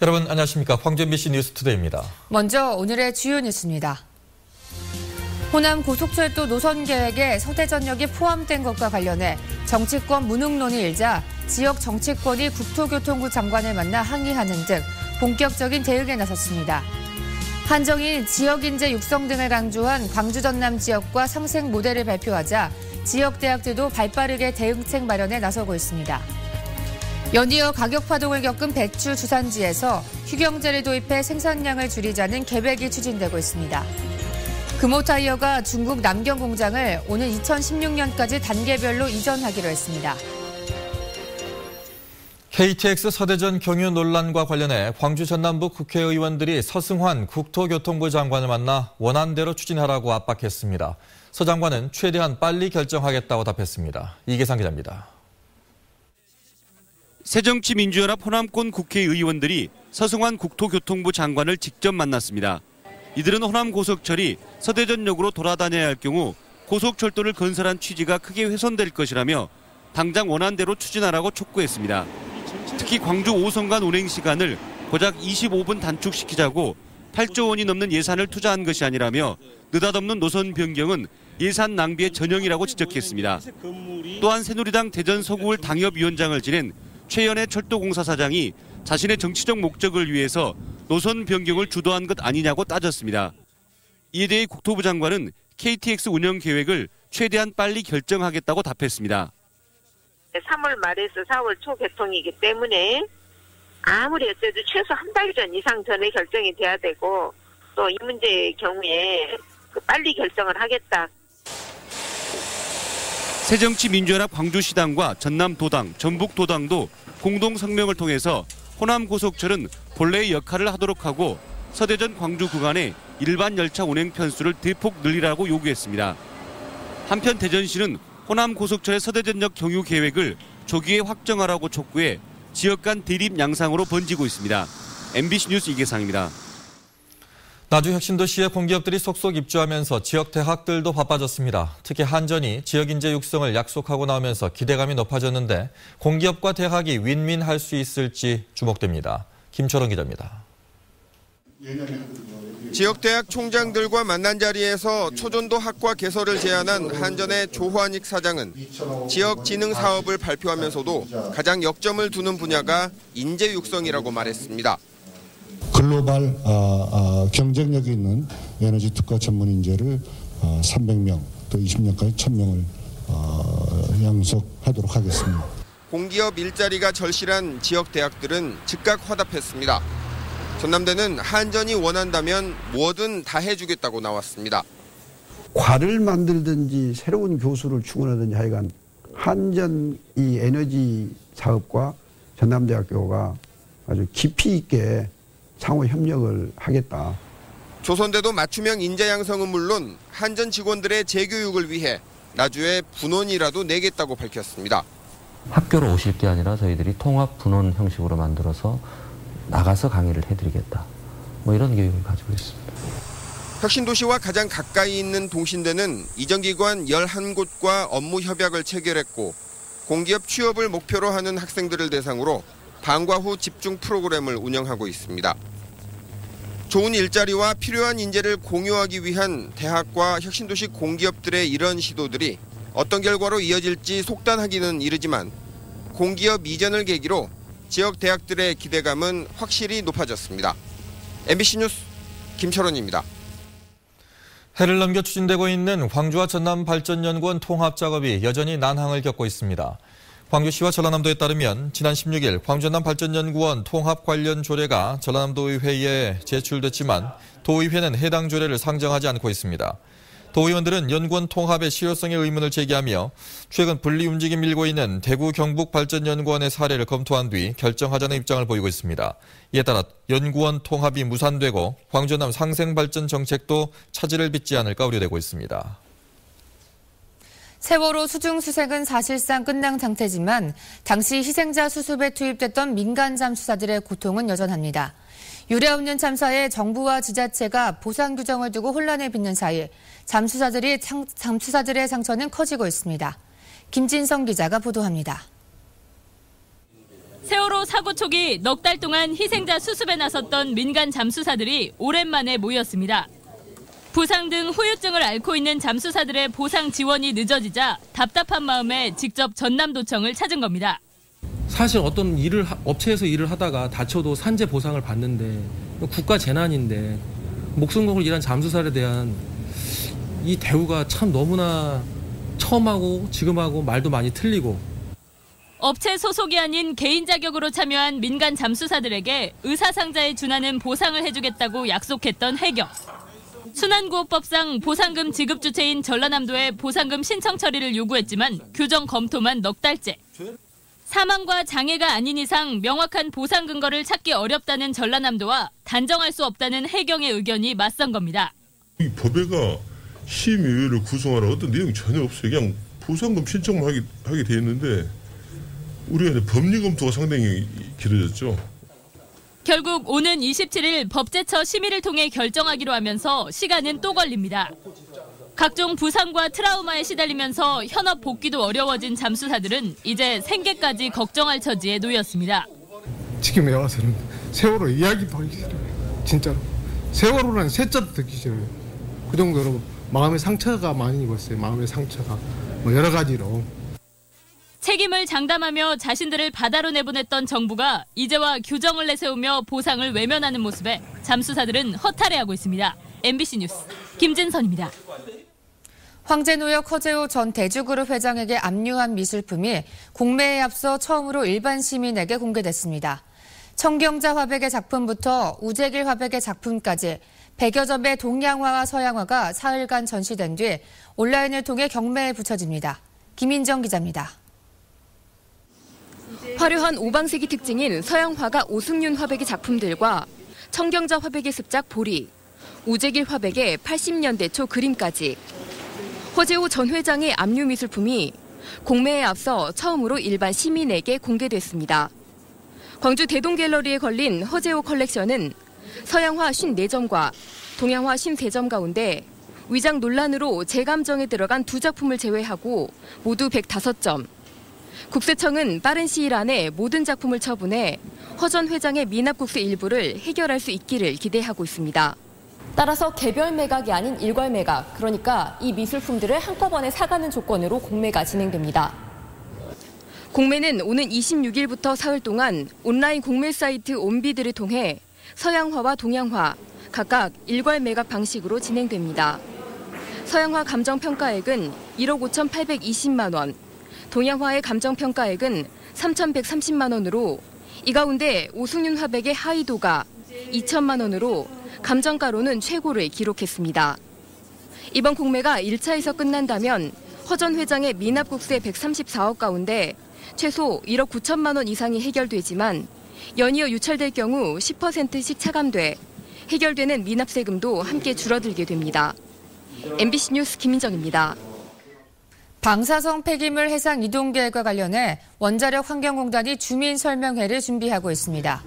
여러분 안녕하십니까. 황주 MBC 뉴스투데이입니다. 먼저 오늘의 주요 뉴스입니다. 호남 고속철도 노선 계획에 서대전역이 포함된 것과 관련해 정치권 무능론이 일자 지역 정치권이 국토교통부 장관을 만나 항의하는 등 본격적인 대응에 나섰습니다. 한정희 지역인재 육성 등을 강조한 광주 전남 지역과 상생 모델을 발표하자 지역 대학들도 발빠르게 대응책 마련에 나서고 있습니다. 연이어 가격 파동을 겪은 배추 주산지에서 휴경제를 도입해 생산량을 줄이자는 계획이 추진되고 있습니다. 금호타이어가 중국 남경 공장을 오는 2016년까지 단계별로 이전하기로 했습니다. KTX 서대전 경유 논란과 관련해 광주 전남부 국회의원들이 서승환 국토교통부 장관을 만나 원안대로 추진하라고 압박했습니다. 서 장관은 최대한 빨리 결정하겠다고 답했습니다. 이계상 기자입니다. 새정치민주연합 호남권 국회의원들이 서승환 국토교통부 장관을 직접 만났습니다. 이들은 호남 고속철이 서대전역으로 돌아다녀야 할 경우 고속철도를 건설한 취지가 크게 훼손될 것이라며 당장 원안대로 추진하라고 촉구했습니다. 특히 광주 5선간 운행 시간을 고작 25분 단축시키자고 8조 원이 넘는 예산을 투자한 것이 아니라며 느닷없는 노선 변경은 예산 낭비의 전형이라고 지적했습니다. 또한 새누리당 대전 서구을 당협위원장을 지낸 최연애 철도공사 사장이 자신의 정치적 목적을 위해서 노선 변경을 주도한 것 아니냐고 따졌습니다. 이에 대해 국토부 장관은 KTX 운영 계획을 최대한 빨리 결정하겠다고 답했습니다. 3월 말에서 4월 초 개통이기 때문에 아무리 어째도 최소 한 달 전 이상 전에 결정이 돼야 되고 또 이 문제의 경우에 빨리 결정을 하겠다. 새정치민주연합 광주시당과 전남도당, 전북도당도 공동 성명을 통해서 호남 고속철은 본래의 역할을 하도록 하고 서대전 광주 구간의 일반 열차 운행 편수를 대폭 늘리라고 요구했습니다. 한편 대전시는 호남 고속철의 서대전역 경유 계획을 조기에 확정하라고 촉구해 지역 간 대립 양상으로 번지고 있습니다. MBC 뉴스 이계상입니다. 나주 혁신도시의 공기업들이 속속 입주하면서 지역 대학들도 바빠졌습니다. 특히 한전이 지역인재 육성을 약속하고 나오면서 기대감이 높아졌는데 공기업과 대학이 윈윈할 수 있을지 주목됩니다. 김철원 기자입니다. 지역대학 총장들과 만난 자리에서 초전도 학과 개설을 제안한 한전의 조환익 사장은 지역 진흥 사업을 발표하면서도 가장 역점을 두는 분야가 인재 육성이라고 말했습니다. 글로벌 경쟁력이 있는 에너지 특화 전문 인재를 300명 또 20년까지 1000명을 양성하도록 하겠습니다. 공기업 일자리가 절실한 지역 대학들은 즉각 화답했습니다. 전남대는 한전이 원한다면 뭐든 다 해주겠다고 나왔습니다. 과를 만들든지 새로운 교수를 충원하든지 하여간 한전 이 에너지 사업과 전남대학교가 아주 깊이 있게 상호 협력을 하겠다. 조선대도 맞춤형 인재 양성은 물론 한전 직원들의 재교육을 위해 나주에 분원이라도 내겠다고 밝혔습니다. 학교로 오실 게 아니라 저희들이 통합 분원 형식으로 만들어서 나가서 강의를 해드리겠다. 이런 계획을 가지고 있습니다. 혁신도시와 가장 가까이 있는 동신대는 이전기관 11곳과 업무 협약을 체결했고 공기업 취업을 목표로 하는 학생들을 대상으로 방과 후 집중 프로그램을 운영하고 있습니다. 좋은 일자리와 필요한 인재를 공유하기 위한 대학과 혁신도시 공기업들의 이런 시도들이 어떤 결과로 이어질지 속단하기는 이르지만 공기업 이전을 계기로 지역 대학들의 기대감은 확실히 높아졌습니다. MBC 뉴스 김철원입니다. 해를 넘겨 추진되고 있는 광주와 전남 발전연구원 통합 작업이 여전히 난항을 겪고 있습니다. 광주시와 전라남도에 따르면 지난 16일 광주전남 발전연구원 통합 관련 조례가 전라남도의회에 제출됐지만 도의회는 해당 조례를 상정하지 않고 있습니다. 도의원들은 연구원 통합의 실효성에 의문을 제기하며 최근 분리 움직임 밀고 있는 대구 경북 발전연구원의 사례를 검토한 뒤 결정하자는 입장을 보이고 있습니다. 이에 따라 연구원 통합이 무산되고 광주전남 상생발전 정책도 차질을 빚지 않을까 우려되고 있습니다. 세월호 수중수색은 사실상 끝난 상태지만 당시 희생자 수습에 투입됐던 민간 잠수사들의 고통은 여전합니다. 유례없는 참사에 정부와 지자체가 보상 규정을 두고 혼란을 빚는 사이 잠수사들의 상처는 커지고 있습니다. 김진성 기자가 보도합니다. 세월호 사고 초기 넉 달 동안 희생자 수습에 나섰던 민간 잠수사들이 오랜만에 모였습니다. 부상 등 후유증을 앓고 있는 잠수사들의 보상 지원이 늦어지자 답답한 마음에 직접 전남도청을 찾은 겁니다. 사실 어떤 업체에서 일을 하다가 다쳐도 산재 보상을 받는데 국가 재난인데 목숨 걸고 일한 잠수사에 대한 이 대우가 참 너무나 처음하고 지금하고 말도 많이 틀리고. 업체 소속이 아닌 개인 자격으로 참여한 민간 잠수사들에게 의사상자에 준하는 보상을 해주겠다고 약속했던 해경. 순환구호법상 보상금 지급 주체인 전라남도에 보상금 신청 처리를 요구했지만 규정 검토만 넉 달째. 사망과 장애가 아닌 이상 명확한 보상 근거를 찾기 어렵다는 전라남도와 단정할 수 없다는 해경의 의견이 맞선 겁니다. 이 법에가 심의위를 구성하라 어떤 내용이 전혀 없어요. 그냥 보상금 신청만 하게 돼 있는데 우리가 이제 법리 검토가 상당히 길어졌죠. 결국 오는 27일 법제처 심의를 통해 결정하기로 하면서 시간은 또 걸립니다. 각종 부상과 트라우마에 시달리면서 현업 복귀도 어려워진 잠수사들은 이제 생계까지 걱정할 처지에 놓였습니다. 지금에 와서는 세월호 이야기도 하기 싫어요. 진짜로. 세월호라는 세자도 듣기 싫어요. 그 정도로 마음의 상처가 많이 입었어요. 마음의 상처가 여러 가지로. 책임을 장담하며 자신들을 바다로 내보냈던 정부가 이제와 규정을 내세우며 보상을 외면하는 모습에 잠수사들은 허탈해하고 있습니다. MBC 뉴스 김진선입니다. 황제노역 허재호 전 대주그룹 회장에게 압류한 미술품이 공매에 앞서 처음으로 일반 시민에게 공개됐습니다. 청경자 화백의 작품부터 우재길 화백의 작품까지 100여 점의 동양화와 서양화가 사흘간 전시된 뒤 온라인을 통해 경매에 붙여집니다. 김인정 기자입니다. 화려한 오방색이 특징인 서양화가 오승윤 화백의 작품들과 청경자 화백의 습작 보리, 우재길 화백의 80년대 초 그림까지 허재호 전 회장의 압류 미술품이 공매에 앞서 처음으로 일반 시민에게 공개됐습니다. 광주 대동갤러리에 걸린 허재호 컬렉션은 서양화 54점과 동양화 53점 가운데 위장 논란으로 재감정에 들어간 두 작품을 제외하고 모두 105점. 국세청은 빠른 시일 안에 모든 작품을 처분해 허 전 회장의 미납국세 일부를 해결할 수 있기를 기대하고 있습니다. 따라서 개별 매각이 아닌 일괄 매각, 그러니까 이 미술품들을 한꺼번에 사가는 조건으로 공매가 진행됩니다. 공매는 오는 26일부터 사흘 동안 온라인 공매 사이트 온비드를 통해 서양화와 동양화, 각각 일괄 매각 방식으로 진행됩니다. 서양화 감정평가액은 1억 5,820만 원, 동양화의 감정평가액은 3,130만 원으로 이 가운데 오승윤 화백의 하이도가 2천만 원으로 감정가로는 최고를 기록했습니다. 이번 공매가 1차에서 끝난다면 허 전 회장의 미납국세 134억 가운데 최소 1억 9천만 원 이상이 해결되지만 연이어 유찰될 경우 10%씩 차감돼 해결되는 미납세금도 함께 줄어들게 됩니다. MBC 뉴스 김민정입니다. 방사성 폐기물 해상 이동 계획과 관련해 원자력 환경공단이 주민 설명회를 준비하고 있습니다.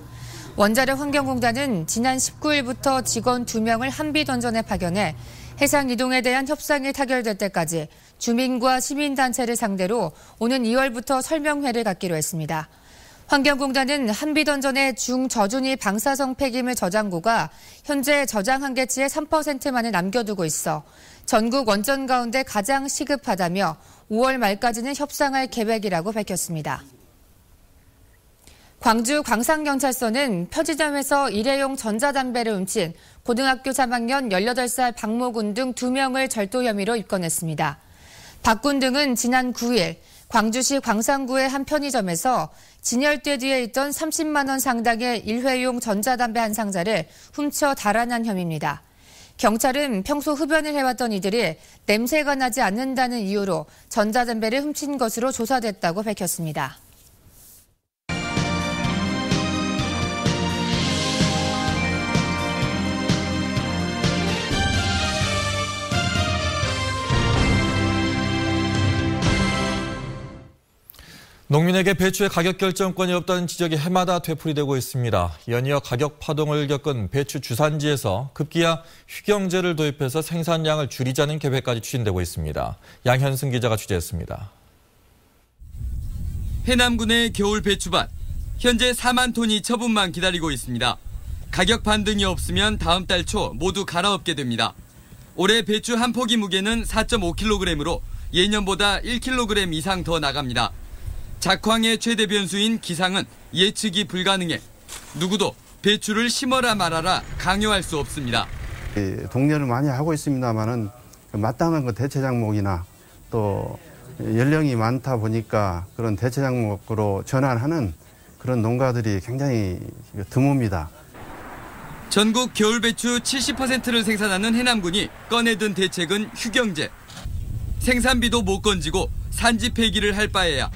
원자력 환경공단은 지난 19일부터 직원 2명을 한비던전에 파견해 해상 이동에 대한 협상이 타결될 때까지 주민과 시민단체를 상대로 오는 2월부터 설명회를 갖기로 했습니다. 환경공단은 한비던전의 중저준위 방사성 폐기물 저장고가 현재 저장 한계치의 3%만을 남겨두고 있어 전국 원전 가운데 가장 시급하다며 5월 말까지는 협상할 계획이라고 밝혔습니다. 광주 광산경찰서는 편의점에서 일회용 전자담배를 훔친 고등학교 3학년 18살 박모군 등 2명을 절도 혐의로 입건했습니다. 박군 등은 지난 9일 광주시 광산구의 한 편의점에서 진열대 뒤에 있던 30만 원 상당의 일회용 전자담배 한 상자를 훔쳐 달아난 혐의입니다. 경찰은 평소 흡연을 해왔던 이들이 냄새가 나지 않는다는 이유로 전자담배를 훔친 것으로 조사됐다고 밝혔습니다. 농민에게 배추의 가격 결정권이 없다는 지적이 해마다 되풀이되고 있습니다. 연이어 가격 파동을 겪은 배추 주산지에서 급기야 휴경제를 도입해서 생산량을 줄이자는 계획까지 추진되고 있습니다. 양현승 기자가 취재했습니다. 해남군의 겨울 배추밭. 현재 4만 톤이 처분만 기다리고 있습니다. 가격 반등이 없으면 다음 달 초 모두 갈아엎게 됩니다. 올해 배추 한 포기 무게는 4.5kg으로 예년보다 1kg 이상 더 나갑니다. 작황의 최대 변수인 기상은 예측이 불가능해 누구도 배추를 심어라 말아라 강요할 수 없습니다. 독려를 많이 하고 있습니다만은 마땅한 그 대체 작목이나 또 연령이 많다 보니까 그런 대체 작목으로 전환하는 그런 농가들이 굉장히 드뭅니다. 전국 겨울 배추 70%를 생산하는 해남군이 꺼내든 대책은 휴경제. 생산비도 못 건지고 산지 폐기를 할 바에야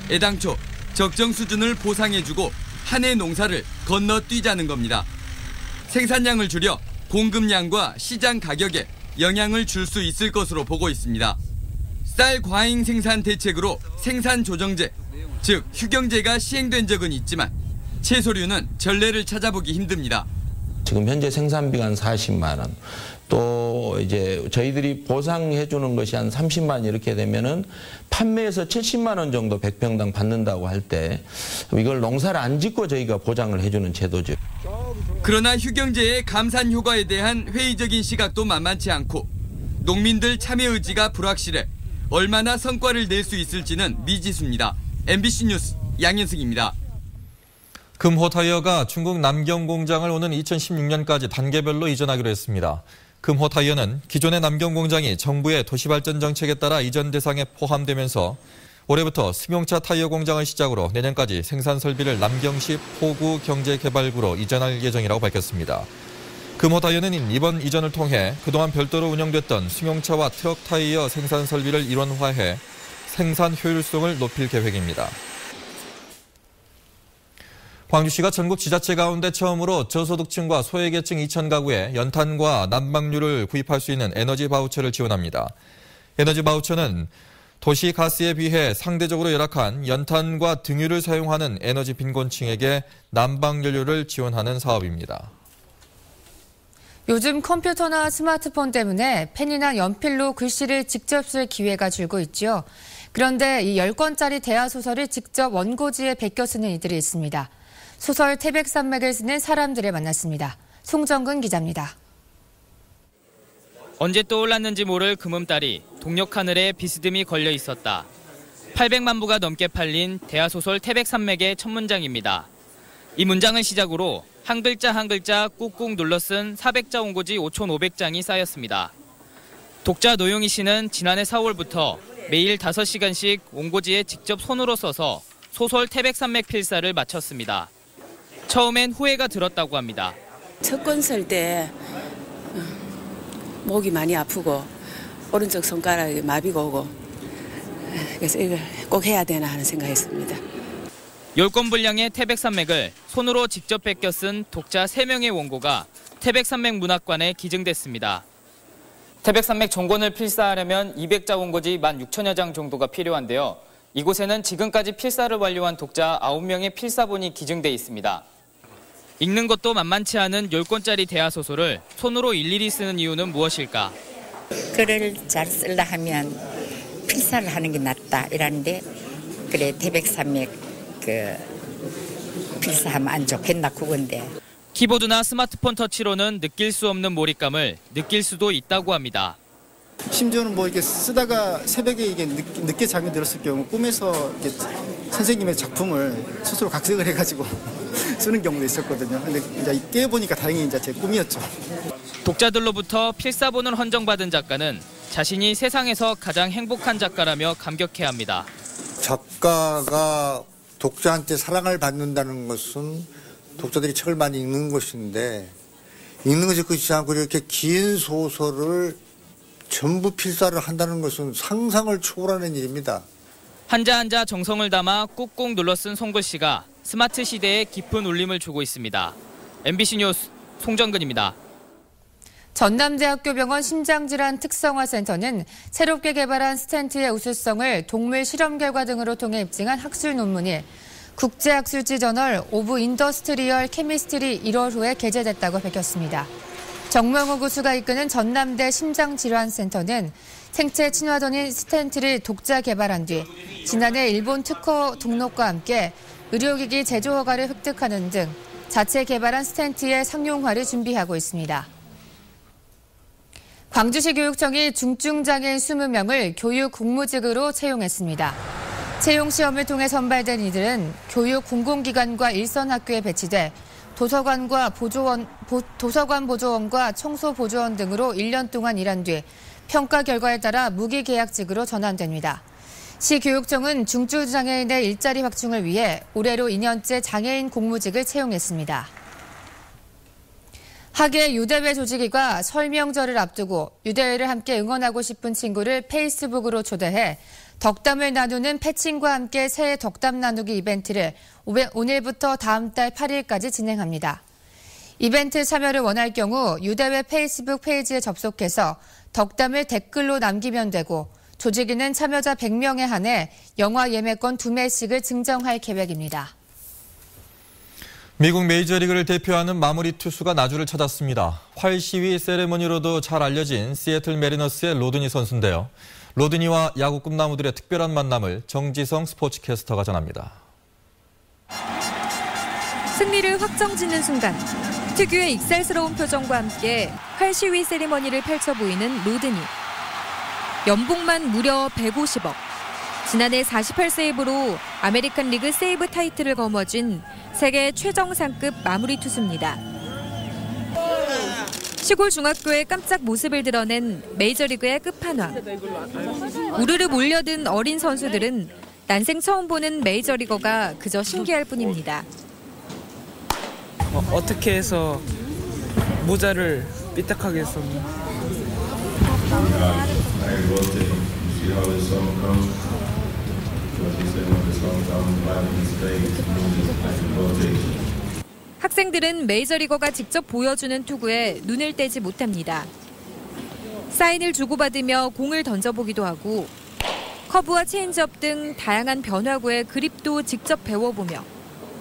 애당초 적정 수준을 보상해주고 한 해 농사를 건너뛰자는 겁니다. 생산량을 줄여 공급량과 시장 가격에 영향을 줄 수 있을 것으로 보고 있습니다. 쌀 과잉 생산 대책으로 생산 조정제, 즉 휴경제가 시행된 적은 있지만 채소류는 전례를 찾아보기 힘듭니다. 지금 현재 생산비가 한 40만 원, 또 이제 저희들이 보상해 주는 것이 한 30만 이렇게 되면은 판매에서 70만 원 정도 100평당 받는다고 할 때 이걸 농사를 안 짓고 저희가 보장을 해주는 제도죠. 그러나 휴경제의 감산 효과에 대한 회의적인 시각도 만만치 않고 농민들 참여 의지가 불확실해 얼마나 성과를 낼 수 있을지는 미지수입니다. MBC 뉴스 양현승입니다. 금호타이어가 중국 남경 공장을 오는 2016년까지 단계별로 이전하기로 했습니다. 금호타이어는 기존의 남경 공장이 정부의 도시발전 정책에 따라 이전 대상에 포함되면서 올해부터 승용차 타이어 공장을 시작으로 내년까지 생산 설비를 남경시 포구 경제개발구로 이전할 예정이라고 밝혔습니다. 금호타이어는 이번 이전을 통해 그동안 별도로 운영됐던 승용차와 트럭 타이어 생산 설비를 일원화해 생산 효율성을 높일 계획입니다. 광주시가 전국 지자체 가운데 처음으로 저소득층과 소외계층 2,000가구에 연탄과 난방류를 구입할 수 있는 에너지 바우처를 지원합니다. 에너지 바우처는 도시 가스에 비해 상대적으로 열악한 연탄과 등유를 사용하는 에너지 빈곤층에게 난방연료를 지원하는 사업입니다. 요즘 컴퓨터나 스마트폰 때문에 펜이나 연필로 글씨를 직접 쓸 기회가 줄고 있죠. 그런데 이 10권짜리 대하소설을 직접 원고지에 베껴 쓰는 이들이 있습니다. 소설 태백산맥을 쓰는 사람들을 만났습니다. 송정근 기자입니다. 언제 떠올랐는지 모를 금음달이 동력 하늘에 비스듬히 걸려 있었다. 800만 부가 넘게 팔린 대하소설 태백산맥의 첫 문장입니다. 이 문장을 시작으로 한 글자 한 글자 꾹꾹 눌러 쓴 400자 원고지 5,500장이 쌓였습니다. 독자 노용희 씨는 지난해 4월부터 매일 5시간씩 원고지에 직접 손으로 써서 소설 태백산맥 필사를 마쳤습니다. 처음엔 후회가 들었다고 합니다. 첫 권 쓸 때 목이 많이 아프고 오른쪽 손가락에 마비가 오고 그래서 이걸 꼭 해야 되나 하는 생각했습니다. 10권 분량의 태백산맥을 손으로 직접 베껴 쓴 독자 3명의 원고가 태백산맥 문학관에 기증됐습니다. 태백산맥 전권을 필사하려면 200자 원고지 16,000여 장 정도가 필요한데요. 이곳에는 지금까지 필사를 완료한 독자 9명의 필사본이 기증돼 있습니다. 읽는 것도 만만치 않은 10권짜리 대하소설을 손으로 일일이 쓰는 이유는 무엇일까? 글을 잘 쓰려 하면 필사를 하는 게 낫다 이라는데 그래 태백산맥 필사하면 안 좋겠나 그건데. 키보드나 스마트폰 터치로는 느낄 수 없는 몰입감을 느낄 수도 있다고 합니다. 심지어는 뭐 이렇게 쓰다가 새벽에 이게 늦게 잠이 들었을 경우 꿈에서 이렇게 선생님의 작품을 스스로 각색을 해가지고 쓰는 경우도 있었거든요. 근데 이제 깨보니까 다행히 이제 제 꿈이었죠. 독자들로부터 필사본을 헌정받은 작가는 자신이 세상에서 가장 행복한 작가라며 감격해합니다. 작가가 독자한테 사랑을 받는다는 것은 독자들이 책을 많이 읽는 것인데 읽는 것이 끝이 않고 이렇게 긴 소설을 전부 필사를 한다는 것은 상상을 초월하는 일입니다. 한자 한자 정성을 담아 꾹꾹 눌러 쓴 손글씨가 스마트 시대에 깊은 울림을 주고 있습니다. MBC 뉴스 송정근입니다. 전남대학교병원 심장질환 특성화센터는 새롭게 개발한 스텐트의 우수성을 동물 실험 결과 등으로 통해 입증한 학술 논문이 국제학술지 저널 오브 인더스트리얼 케미스트리 1월 후에 게재됐다고 밝혔습니다. 정명호 교수가 이끄는 전남대 심장질환센터는 생체 친화도인 스텐트를 독자 개발한 뒤 지난해 일본 특허 등록과 함께 의료기기 제조 허가를 획득하는 등 자체 개발한 스텐트의 상용화를 준비하고 있습니다. 광주시 교육청이 중증장애인 20명을 교육 공무직으로 채용했습니다. 채용 시험을 통해 선발된 이들은 교육 공공기관과 일선 학교에 배치돼 도서관 보조원과 청소 보조원 등으로 1년 동안 일한 뒤 평가 결과에 따라 무기계약직으로 전환됩니다. 시 교육청은 중증장애인의 일자리 확충을 위해 올해로 2년째 장애인 공무직을 채용했습니다. 학예 유대회 조직위가 설 명절을 앞두고 유대회를 함께 응원하고 싶은 친구를 페이스북으로 초대해 덕담을 나누는 패친과 함께 새해 덕담 나누기 이벤트를 오늘부터 다음 달 8일까지 진행합니다. 이벤트 참여를 원할 경우 유대회 페이스북 페이지에 접속해서 덕담을 댓글로 남기면 되고 조직위는 참여자 100명에 한해 영화 예매권 2매씩을 증정할 계획입니다. 미국 메이저리그를 대표하는 마무리 투수가 나주를 찾았습니다. 활 시위 세레머니로도 잘 알려진 시애틀 메리너스의 로드니 선수인데요. 로드니와 야구 꿈나무들의 특별한 만남을 정지성 스포츠캐스터가 전합니다. 승리를 확정짓는 순간 특유의 익살스러운 표정과 함께 활 시위 세리머니를 펼쳐 보이는 로드니. 연봉만 무려 150억. 지난해 48세이브로 아메리칸 리그 세이브 타이틀을 거머쥔 세계 최정상급 마무리 투수입니다. 시골 중학교의 깜짝 모습을 드러낸 메이저리그의 끝판왕. 우르르 몰려든 어린 선수들은 난생 처음 보는 메이저리거가 그저 신기할 뿐입니다. 어떻게 해서 모자를 삐딱하게 썼나? 학생들은 메이저리거가 직접 보여주는 투구에 눈을 떼지 못합니다. 사인을 주고받으며 공을 던져보기도 하고 커브와 체인지업 등 다양한 변화구의 그립도 직접 배워보며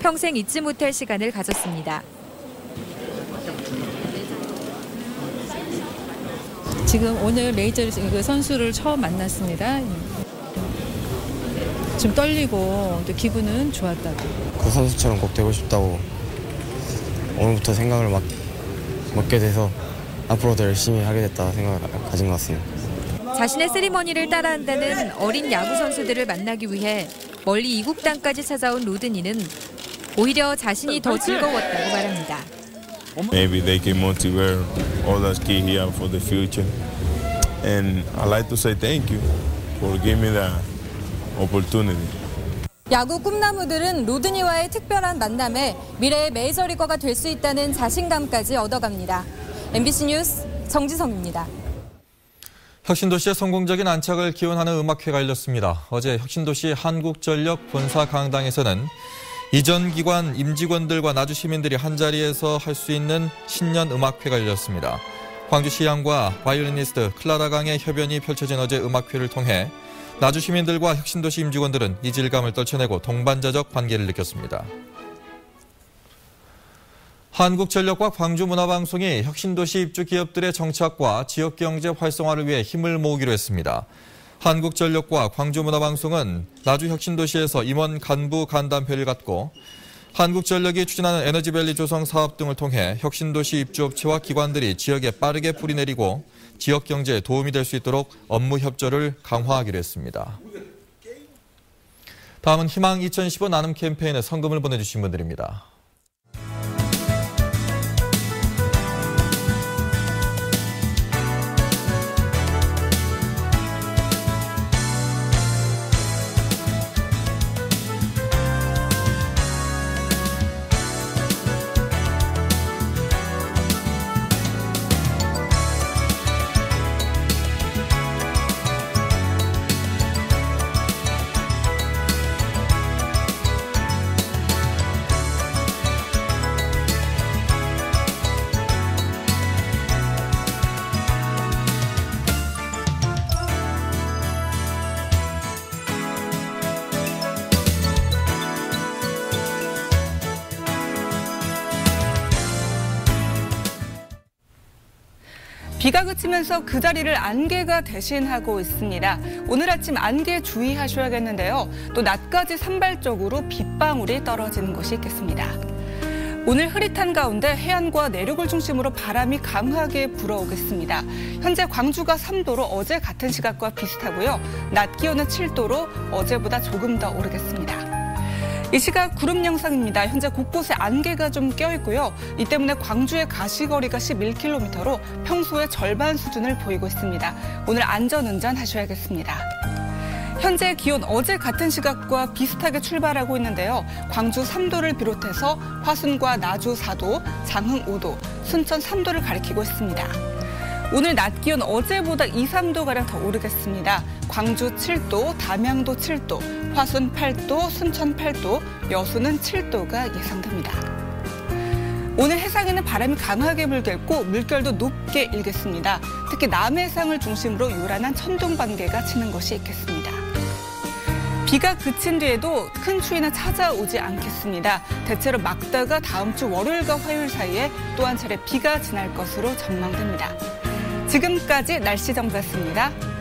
평생 잊지 못할 시간을 가졌습니다. 지금 오늘 메이저리그 선수를 처음 만났습니다. 좀 떨리고 또 기분은 좋았다고. 그 선수처럼 꼭 되고 싶다고 오늘부터 생각을 먹게 돼서 앞으로 더 열심히 하게 됐다 생각을 가진 것 같습니다. 자신의 세리머니를 따라한다는 어린 야구 선수들을 만나기 위해 멀리 이국 땅까지 찾아온 로드니는 오히려 자신이 더 즐거웠다고 말합니다. Maybe they can motivate all us kids here for the future. And I'd like to say thank you for giving me the opportunity. 야구 꿈나무들은 로드니와의 특별한 만남에 미래의 메이저리거가 될 수 있다는 자신감까지 얻어갑니다. MBC 뉴스 정지성입니다. 혁신도시의 성공적인 안착을 기원하는 음악회가 열렸습니다. 어제 혁신도시 한국전력 본사 강당에서는 이전 기관 임직원들과 나주 시민들이 한자리에서 할 수 있는 신년 음악회가 열렸습니다. 광주시향과 바이올리니스트 클라라 강의 협연이 펼쳐진 어제 음악회를 통해 나주 시민들과 혁신도시 임직원들은 이질감을 떨쳐내고 동반자적 관계를 느꼈습니다. 한국전력과 광주문화방송이 혁신도시 입주 기업들의 정착과 지역경제 활성화를 위해 힘을 모으기로 했습니다. 한국전력과 광주문화방송은 나주 혁신도시에서 임원 간부 간담회를 갖고 한국전력이 추진하는 에너지밸리 조성 사업 등을 통해 혁신도시 입주업체와 기관들이 지역에 빠르게 뿌리내리고 지역경제에 도움이 될 수 있도록 업무 협조를 강화하기로 했습니다. 다음은 희망 2015 나눔 캠페인에 성금을 보내주신 분들입니다. 비가 그치면서 그 자리를 안개가 대신하고 있습니다. 오늘 아침 안개 주의하셔야겠는데요. 또 낮까지 산발적으로 빗방울이 떨어지는 곳이 있겠습니다. 오늘 흐릿한 가운데 해안과 내륙을 중심으로 바람이 강하게 불어오겠습니다. 현재 광주가 3도로 어제 같은 시각과 비슷하고요. 낮 기온은 7도로 어제보다 조금 더 오르겠습니다. 이 시각 구름 영상입니다. 현재 곳곳에 안개가 좀 껴있고요. 이 때문에 광주의 가시거리가 11km로 평소의 절반 수준을 보이고 있습니다. 오늘 안전운전 하셔야겠습니다. 현재 기온 어제 같은 시각과 비슷하게 출발하고 있는데요. 광주 3도를 비롯해서 화순과 나주 4도, 장흥 5도, 순천 3도를 가리키고 있습니다. 오늘 낮 기온 어제보다 2, 3도가량 더 오르겠습니다. 광주 7도, 담양도 7도, 화순 8도, 순천 8도, 여수는 7도가 예상됩니다. 오늘 해상에는 바람이 강하게 불겠고 물결도 높게 일겠습니다. 특히 남해상을 중심으로 요란한 천둥 번개가 치는 곳이 있겠습니다. 비가 그친 뒤에도 큰 추위는 찾아오지 않겠습니다. 대체로 막다가 다음 주 월요일과 화요일 사이에 또 한 차례 비가 지날 것으로 전망됩니다. 지금까지 날씨 정보였습니다.